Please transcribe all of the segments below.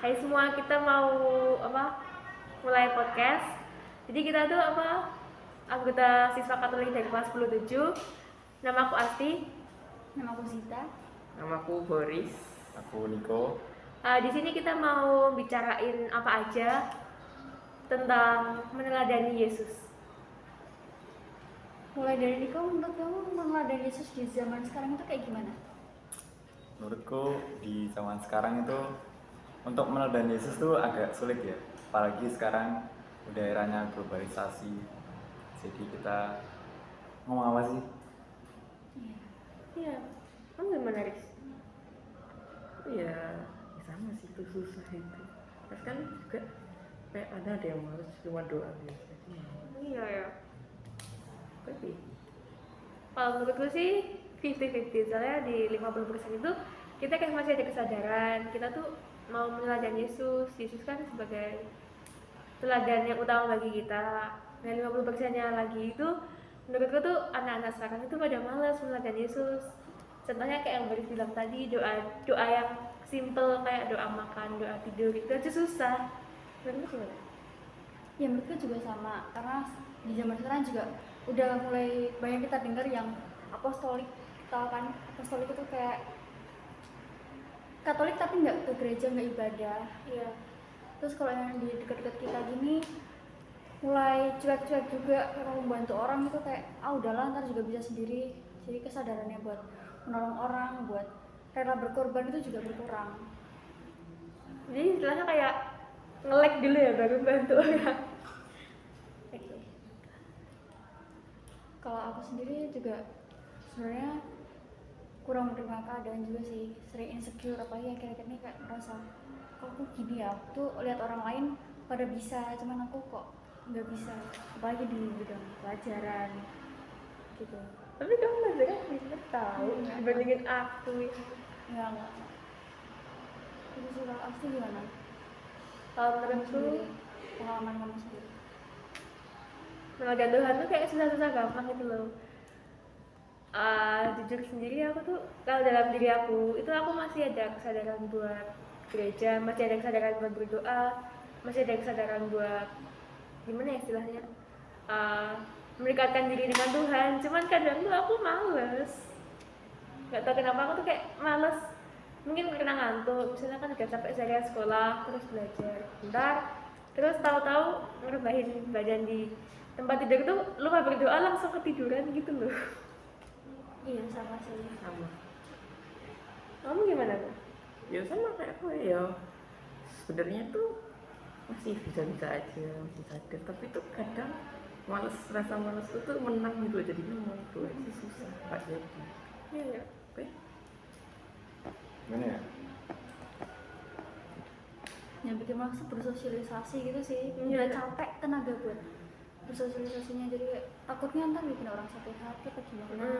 Hai semua, kita mau mulai podcast. Jadi kita tuh anggota siswa Katolik dari kelas 10-7. Nama aku Asti. Nama aku Zita. Nama aku Boris. Aku Niko. Di sini kita mau bicarain apa aja tentang meneladani Yesus. Mulai dari Niko, menurut kamu meneladani Yesus di zaman sekarang itu kayak gimana? Menurutku di zaman sekarang itu untuk meneladani Yesus tuh agak sulit ya. Apalagi sekarang udah eranya globalisasi. Jadi kita ngomong apa sih? Iya. Kamu gimana, Riz? Ya sama sih, itu susah itu. Terus kan juga kayak ada yang harus cuma doa biasa. Iya ya. Tapi Kalau menurutku sih 50-50, soalnya di 50% itu kita kayak masih ada kesadaran kita tuh mau meneladani Yesus. Yesus kan sebagai teladan yang utama bagi kita. Nah 50%-nya lagi itu menurutku tuh anak-anak sekarang itu pada malas meneladani Yesus. Contohnya kayak yang Boris bilang tadi, doa yang simple kayak doa makan, doa tidur, itu aja susah. Menurutku gimana? Ya menurutku juga sama, karena di zaman sekarang juga udah mulai banyak kita dengar yang apostolik. Tahu kan, apostolik itu kayak Katolik tapi nggak ke gereja, nggak ibadah. Iya. Terus kalau yang di dekat-dekat kita gini mulai cuek-cuek juga, kayak mau membantu orang itu kayak udahlah ntar juga bisa sendiri. Jadi kesadarannya buat menolong orang, buat rela berkorban itu juga berkurang. Jadi istilahnya kayak nge-lag dulu ya baru bantu orang. Oke. Kalau aku sendiri juga sebenarnya kurang menerima keadaan juga sih, sering insecure, apalagi akhir-akhir ini kayak merasa kok aku gini ya, aku tuh lihat orang lain pada bisa, cuman aku kok nggak bisa, apalagi di bidang pelajaran gitu. Tapi kamu belajarnya pinter tahu dibandingin aku. Enggak. Itu sih. Kalau Asti gimana? Kalau Kamu menurutku sendiri, pengalaman kamu sendiri? meneladani Tuhan tuh kayak susah-susah gampang gitu loh. Jujur sendiri aku tuh kalau dalam diri aku itu aku masih ada kesadaran buat gereja, masih ada kesadaran buat berdoa, masih ada kesadaran buat gimana ya istilahnya mendekatkan diri dengan Tuhan. Cuman kadang tuh aku males, nggak tahu kenapa aku tuh kayak males, mungkin karena ngantuk, misalnya kan udah capek seharian sekolah terus belajar bentar, terus tahu-tahu ngerebahin badan di tempat tidur tuh lupa berdoa langsung ketiduran gitu loh. Iya sama sih. sama. Kamu gimana tuh? Ya sama kayak aku ya. Sebenarnya tuh masih bisa-bisa aja, masih sadar. Tapi tuh kadang rasa malas itu menang gitu. Jadinya mau doa itu susah, nggak jadi. Iya ya. Oke. Gimana ya? Yang bikin malas tuh bersosialisasi gitu sih. Iya. Udah capek tenaga buat bersosialisasinya, jadi takutnya ntar bikin orang sakit hati apa gimana.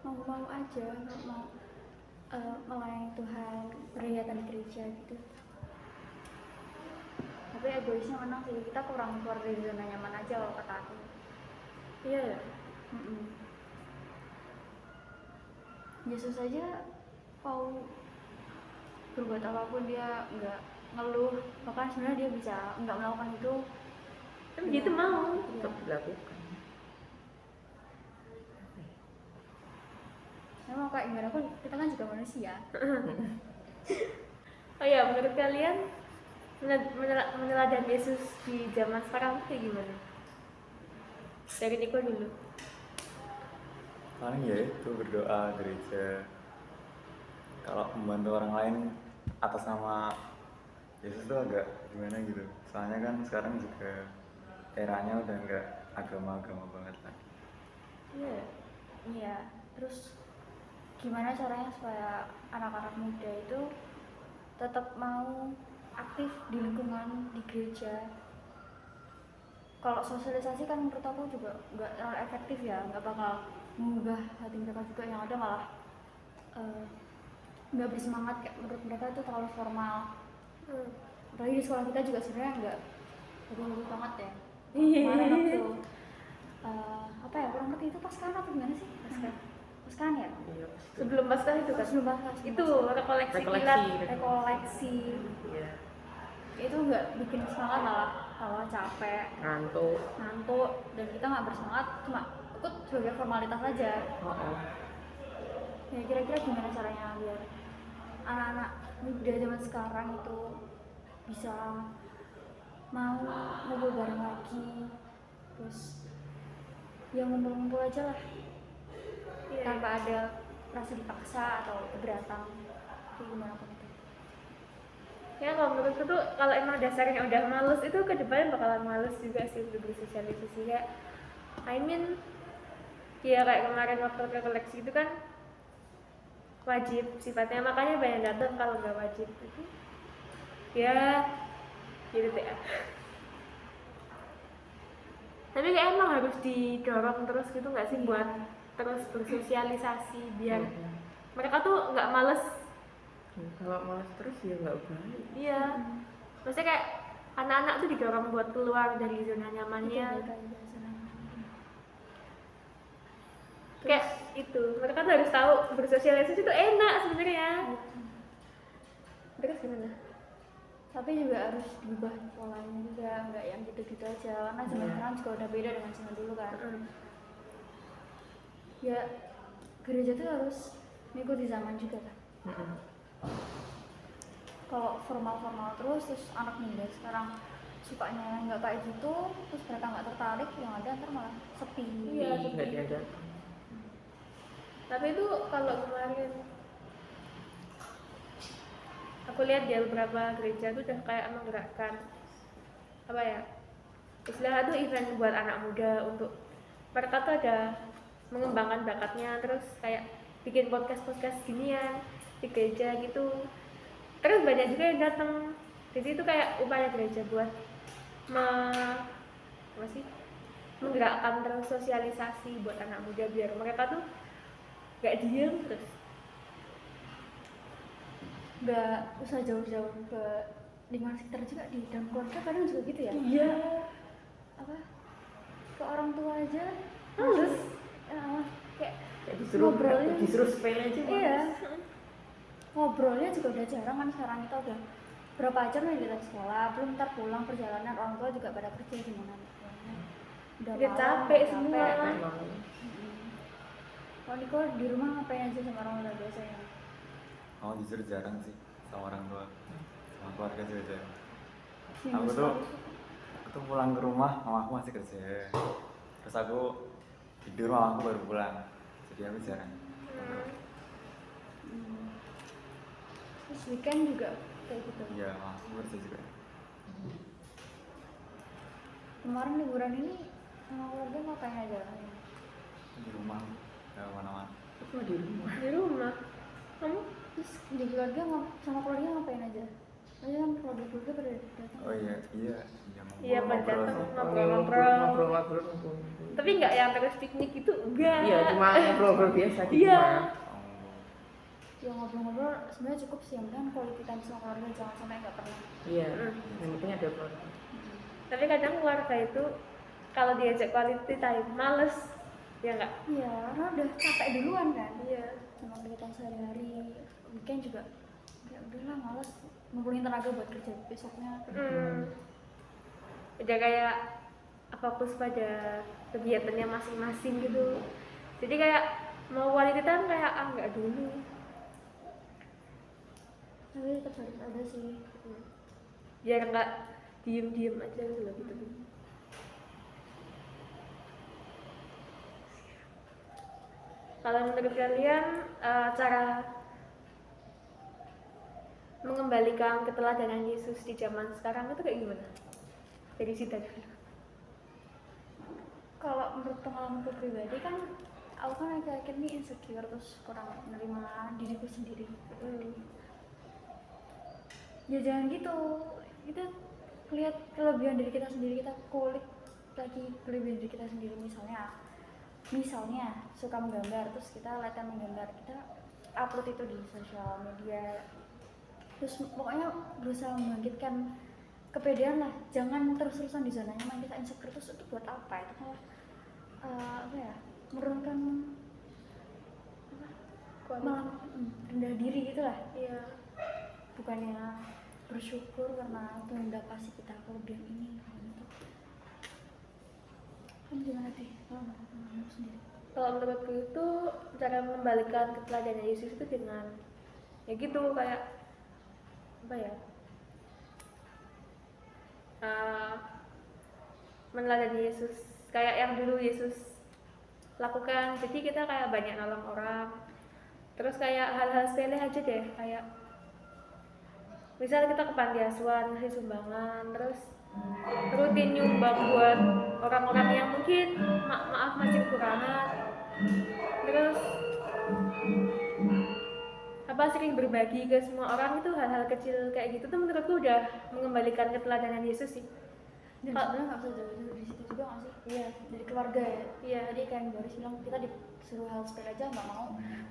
Mau aja, nggak mau melayani Tuhan, beribadah di gereja gitu. Tapi egoisnya menang sih, kita kurang keluar dari zona nyaman aja kalau kata aku. Iya ya. Yesus aja mau berbuat apapun dia nggak ngeluh, bahkan sebenarnya dia bisa nggak melakukan itu. Tapi dia tuh mau. Tetap dilakukan. Memang kayak gimana pun kita kan juga manusia. Oh ya, menurut kalian meneladani Yesus di zaman sekarang kayak gimana? Dari Niko dulu. Paling ya itu berdoa gereja. Kalau membantu orang lain atas nama Yesus tuh agak gimana gitu. Soalnya kan sekarang juga eranya udah nggak agama-agama banget lagi. Iya. Terus gimana caranya supaya anak-anak muda itu tetap mau aktif di lingkungan di gereja? Kalau sosialisasi kan menurut aku juga nggak terlalu efektif ya, nggak bakal mengubah hati mereka juga, yang ada malah nggak bersemangat, kayak menurut mereka itu terlalu formal. Apalagi di sekolah kita juga sebenarnya nggak bagus banget ya. Kemarin waktu apa ya, kurang ngerti itu Paskah atau gimana sih? Pascahan ya? Iya. Sebelum Paskah itu kan. Sebelum Pascah, sebelum Itu Pascah. rekoleksi Rekoleksi. kilat. Rekoleksi Iya. itu nggak bikin semangat, malah capek, Ngantuk. dan kita nggak bersemangat, cuma ikut sebagai formalitas aja. Oh. Ya kira-kira gimana caranya biar anak-anak muda zaman sekarang itu bisa mau ngumpul bareng lagi, terus ya ngumpul-ngumpul aja lah, Iya. tanpa ada rasa dipaksa atau keberatan, kayak gimana pun itu. Ya kalau menurutku tuh kalau emang dasarnya udah males itu ke depan bakalan males juga sih untuk bersosialisasi kayak ya kayak kemarin waktu rekoleksi itu kan wajib sifatnya, makanya banyak datang. Kalau nggak wajib itu ya gitu deh. Tapi kayak emang harus didorong terus gitu nggak sih buat terus bersosialisasi biar mereka tuh nggak males. Kalau malas terus ya nggak baik. Iya, maksudnya kayak anak-anak tuh didorong buat keluar dari zona nyamannya. Kayak itu, mereka tuh harus tahu bersosialisasi itu enak sebenarnya. Terus gimana? Tapi juga harus diubah polanya juga, nggak yang gitu-gitu aja, karena zaman sekarang juga udah beda dengan zaman dulu kan. Ya gereja tuh harus mengikuti zaman juga kan. Kalau formal terus anak muda sekarang sukanya nggak kayak gitu, terus mereka nggak tertarik, yang ada ntar malah sepi. Iya, Nggak diajak. Tapi itu kalau kemarin aku lihat di beberapa gereja tuh udah kayak menggerakkan apa ya, istilahnya tuh event buat anak muda untuk mereka tuh ada mengembangkan bakatnya, terus kayak bikin podcast ginian di gereja gitu. Terus banyak juga yang datang. Jadi itu kayak upaya gereja buat menggerakkan terus sosialisasi buat anak muda biar mereka tuh gak diem terus. Nggak usah jauh-jauh ke lingkungan sekitar juga, di dalam keluarga kadang juga gitu ya. Iya. Apa ke orang tua aja Terus kayak disuruh sepele aja. iya, ngobrolnya juga udah jarang kan sekarang. Kita udah berapa jam nih di sekolah, belum ntar pulang perjalanan, orang tua juga pada kerja gimana udah Udah malam, capek semua. Kalau Niko di rumah ngapain aja sama orang tua biasanya? Oh jujur jarang sih sama orang tua, sama keluarga juga jarang. Seminggu Aku tuh sekali. pulang ke rumah, mamaku masih kerja. Terus aku tidur, mamaku baru pulang. Jadi aku jarang. Terus weekend juga kayak gitu. Iya, mamaku kerja juga. Kemarin liburan ini sama keluarga ngapain aja? Di rumah, nggak kemana-mana. Cuma di rumah. Di rumah. Kamu? Terus di keluarga sama keluarga ngapain aja? Aja kan keluarga pada datang. Oh iya. Iya, pada datang sih. ngobrol-ngobrol. Ngobrol. Tapi nggak yang terus piknik itu enggak. Iya, cuma ngobrol biasa di Iya. rumah. Ya ngobrol-ngobrol sebenarnya cukup sih, yang penting quality time sama keluarga, jangan sampai nggak pernah. Iya, yang penting ada keluarga. Tapi kadang keluarga itu kalau diajak quality time males, ya nggak? Iya, karena udah capek duluan kan. Iya. Sama kegiatan sehari-hari, weekend juga ya udahlah males ngumpulin tenaga buat kerja besoknya. Udah kayak fokus pada kegiatannya masing-masing gitu. Jadi kayak mau quality time kayak nggak dulu. Tapi tetap harus ada sih. Biar nggak diem-diem aja gitu loh gitu. Kalau menurut kalian cara mengembalikan keteladanan Yesus di zaman sekarang itu kayak gimana? Dari Sita dulu. Kalau menurut pengalamanku pribadi kan, aku kan akhir-akhir ini insecure, terus kurang menerima diriku sendiri. Ya jangan gitu, kita lihat kelebihan diri kita sendiri, kita kulik lagi kelebihan diri kita sendiri. Misalnya suka menggambar, terus kita latihan menggambar, kita upload itu di sosial media, terus pokoknya berusaha membangkitkan kepedean lah, jangan terus-terusan di zona nyaman. Kita insecure terus itu buat apa? Itu malah menurunkan malah rendah diri gitu lah, Iya. bukannya bersyukur karena Tuhan udah kasih kita kelebihan ini gitu. Kamu gimana sih kalau menurut sendiri? Kalau menurutku itu cara mengembalikan keteladanan Yesus itu dengan ya gitu kayak apa ya, meneladani Yesus kayak yang dulu Yesus lakukan. Jadi kita kayak banyak nolong orang, terus kayak hal-hal sepele aja deh, kayak misal kita ke panti asuhan ngasih sumbangan, terus rutin nyumbang buat orang-orang yang mungkin maaf masih kekurangan, terus apa sering berbagi ke semua orang. Itu hal-hal kecil kayak gitu tuh menurutku udah mengembalikan keteladanan Yesus sih. Dan sebenarnya nggak usah jauh-jauh dari situ juga nggak sih? Iya, Dari keluarga ya. iya, Tadi kayak yang Boris bilang kita disuruh hal sepele aja nggak mau,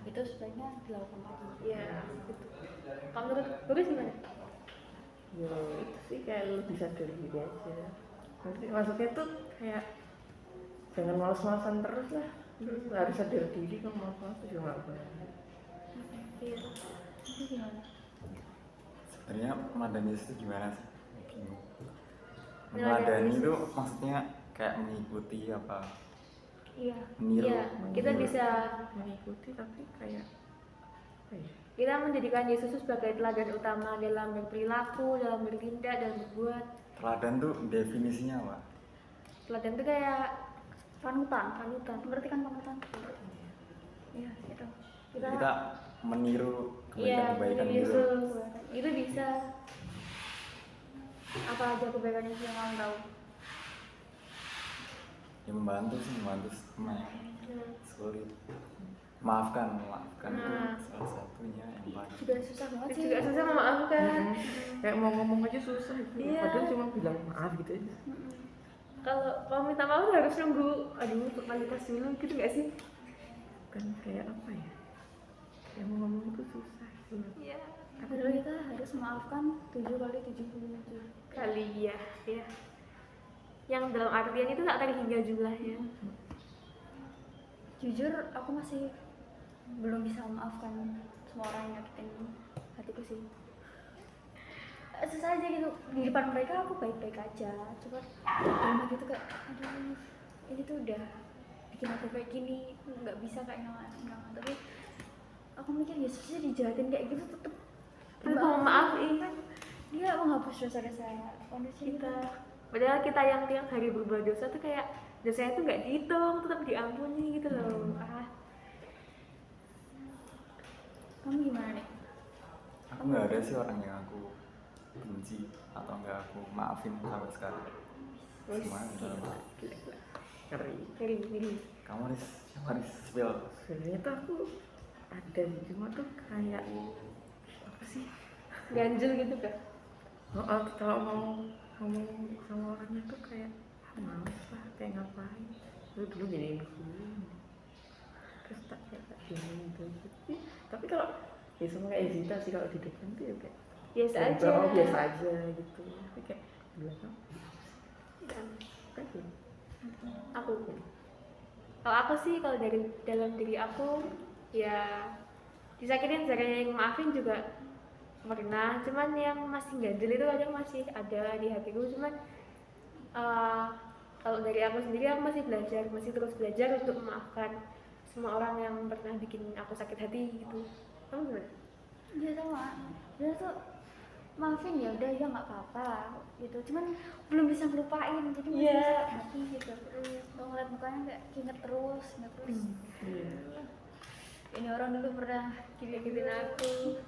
itu sebaiknya dilakukan lagi. iya gitu. Kalau menurut Boris gimana? Ya itu sih kayak lebih sadar diri aja. Maksudnya tuh kayak jangan malas-malasan terus lah. Harus sadar diri, kalau malas-malas tuh juga nggak boleh. Iya. Itu gimana? Sebenarnya meneladani Yesus itu gimana sih? Bingung. Meneladani Meneladani Yesus. itu maksudnya kayak mengikuti apa? Iya. Meniru. Iya, kita bisa Mengikuti tapi kayak apa ya? kita menjadikan Yesus sebagai teladan utama dalam berperilaku, dalam bertindak, dalam berbuat. Teladan tuh definisinya apa? Teladan itu kayak Panutan. panutan. Berarti kan panutan. Iya, gitu. Kita meniru Iya, kebaikan-kebaikan dari gitu. Yesus. Itu bisa. Apa aja kebaikan Yesus yang kamu tahu? Ya membantu sih, membantu sama yang Hmm. sulit. Maafkan itu Nah. salah satunya yang paling. Juga susah banget Itu sih. juga susah memaafkan. Kayak mau ngomong aja susah gitu. Iya. Padahal cuma bilang maaf gitu aja. Kalau minta maaf harus nunggu, aduh formalitas dulu gitu nggak sih? Kan kayak apa ya? Kayak mau ngomong itu susah gitu. Iya. Padahal kita harus memaafkan 7 kali 77. Kali ya, ya. Yang dalam artian itu tak terhingga jumlahnya. Jujur aku masih belum bisa memaafkan semua orang yang nyakitin hatiku sih. Susah aja gitu, di depan mereka aku baik-baik aja, coba dalam hati tuh kayak aduh ini tuh udah bikin aku kayak gini, nggak bisa kayak yang lain. Tapi aku mikir Yesusnya dijahatin kayak gitu tetep Mau maafin kan, dia menghapus dosa-dosa manusia kita. Padahal kita yang tiap hari berbuat dosa tuh kayak dosanya tuh nggak dihitung, tetap diampuni gitu loh. Kamu gimana nih? Aku nggak ada sih orang yang aku benci atau nggak aku maafin sampai sekarang. Semuanya udah lama. Ngeri. Ngeri. Kamu harus spill. Sebenarnya tuh aku ada sih, cuma tuh kayak apa sih? Ganjel gitu kan? Kalau mau ngomong sama orangnya tuh kayak males lah, kayak ngapain? Lu dulu gini terus tak gini gitu. Tapi kalau ya sama kayak Zita sih, kalau di depan tuh ya kayak Biasa aja. biasa aja gitu. Tapi kayak di belakang kan gitu. Aku. Kalau aku sih, kalau dari dalam diri aku ya disakitin caranya yang maafin juga pernah, cuman yang masih ganjel itu kadang masih ada di hatiku. Cuman kalau dari aku sendiri, aku masih terus belajar untuk memaafkan semua orang yang pernah bikin aku sakit hati gitu. Kamu gimana? Dia sama, dia tuh maafin ya udah ya nggak apa-apa gitu, cuman belum bisa ngelupain jadi masih Iya. sakit hati gitu. Kalau ngeliat mukanya kayak inget terus. Iya. Ini orang dulu pernah Gini-giniin aku.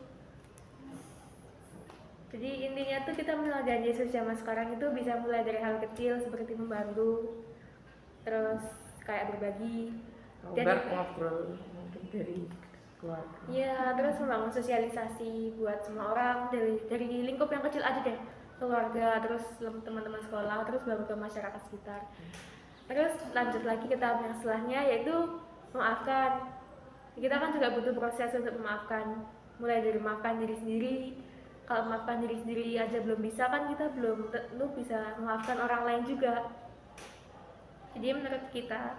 Jadi intinya tuh kita meneladani Yesus zaman sekarang itu bisa mulai dari hal kecil seperti membantu, terus kayak berbagi, dan Enggak ngobrol mungkin dari keluarga. ya terus membangun sosialisasi buat semua orang dari lingkup yang kecil aja deh, keluarga, terus teman-teman sekolah, terus baru ke masyarakat sekitar. Terus lanjut lagi ke tahap yang setelahnya, yaitu memaafkan. Kita kan juga butuh proses untuk memaafkan, mulai dari memaafkan diri sendiri. Kalau memaafkan diri sendiri aja belum bisa, kan kita belum tentu bisa memaafkan orang lain juga. Jadi menurut kita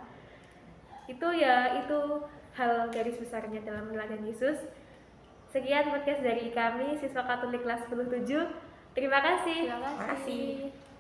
itu ya itu hal garis besarnya dalam meneladani Yesus. Sekian podcast dari kami, siswa Katolik kelas 17. Terima kasih. Terima Makasih. kasih.